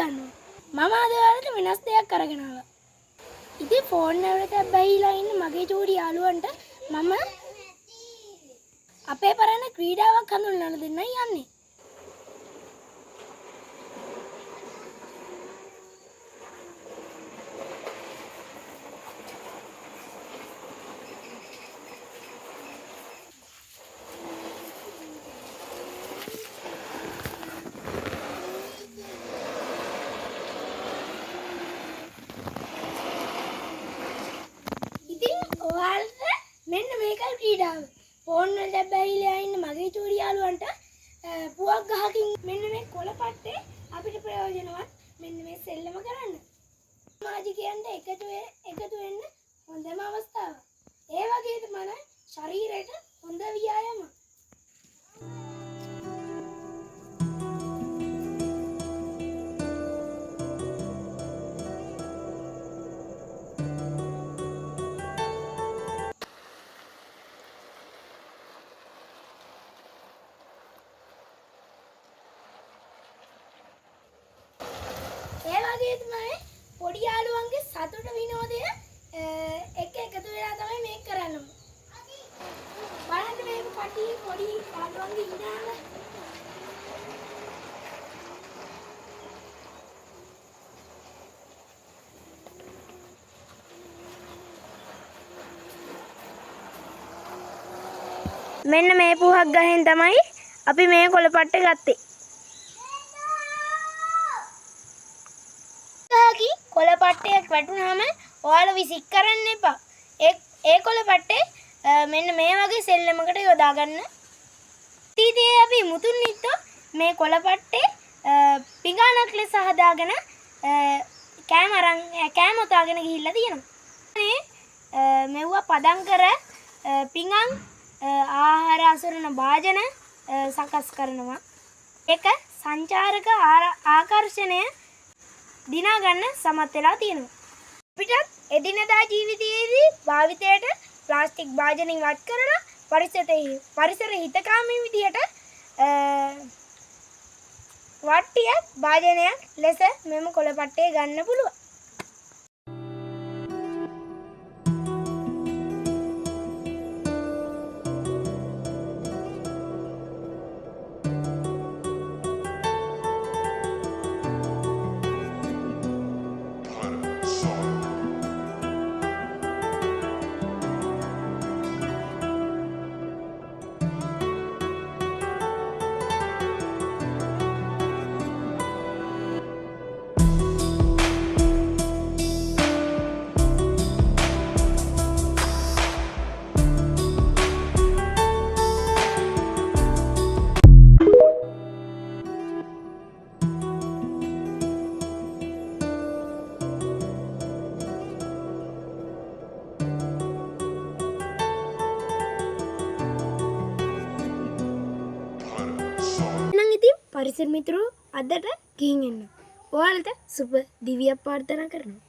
ගන්නවා. මම අද ඔයාලට වෙනස් දෙයක් අරගෙන ආවා. ඉතින් ෆෝන් එකට බැහැලා ඉන්න මගේ චූටි යාළුවන්ට මම අපේ පරණ ක්‍රීඩාවක් හඳුන්වලා දෙන්නයි යන්නේ. ඔයාලට මෙන්න මේකයි ක්‍රීඩාව. ෆෝන් වලට බැහැලා ඉන්න මගේ චූටි යාළුවන්ට පුවක් ගහකින් මෙන්න මේ කොළ පට්ටේ අපිට ප්‍රයෝජනවත් මෙන්න මේ සෙල්ලම කරන්න. සමාජිකයන්ට එකතු වෙන්න හොඳම අවස්ථාව. ඒ වගේ තමයි ශරීරයට හොඳ ව්‍යායාම. ඒ වගේ තමයි පොඩි යාළුවන්ගේ සතුට විනෝදය එකතු වෙලා තමයි මේක කරන්නේ. බලන්න මේක පොඩි යාළුවන්ගේ ඉනාම මෙන්න මේ පුහක් ගහෙන් තමයි අපි මේ කොළපට්ට ගත්තේ. කොළපට්ටයක් වැටුනහම ඔයාලා විසික් කරන්න එපා. ඒ කොළපට්ටේ මෙන්න මේ වගේ සෙල්ලමකට යොදා ගන්න. ඊදී අපි මුතුන් නිත්තෝ මේ කොළපට්ටේ පිඟානක් ලෙස හදාගෙන කෑම උතාගෙන ගිහිල්ලා තියෙනවා. මෙව්වා පදම් කර පිඟන් ආහාර අසරණ භාජන සකස් කරනවා. ඒක සංචාරක ආකර්ෂණය දිනා ගන්න සමත් වෙලා තියෙනවා. අපිටත් එදිනදා ජීවිතයේදී භාවිතයට ප්ලාස්ටික් භාජන ඉවත් කරලා පරිසර හිතකාමී විදියට වට්ටිය භාජනයක් ලෙස මෙම කොළපට්ටේ ගන්න පුළුවන්. පරිසර මිත්‍රෝ අදට ගිහින් එන්න. ඔයාලට සුබ දිවියක් ප්‍රාර්ථනා කරනවා.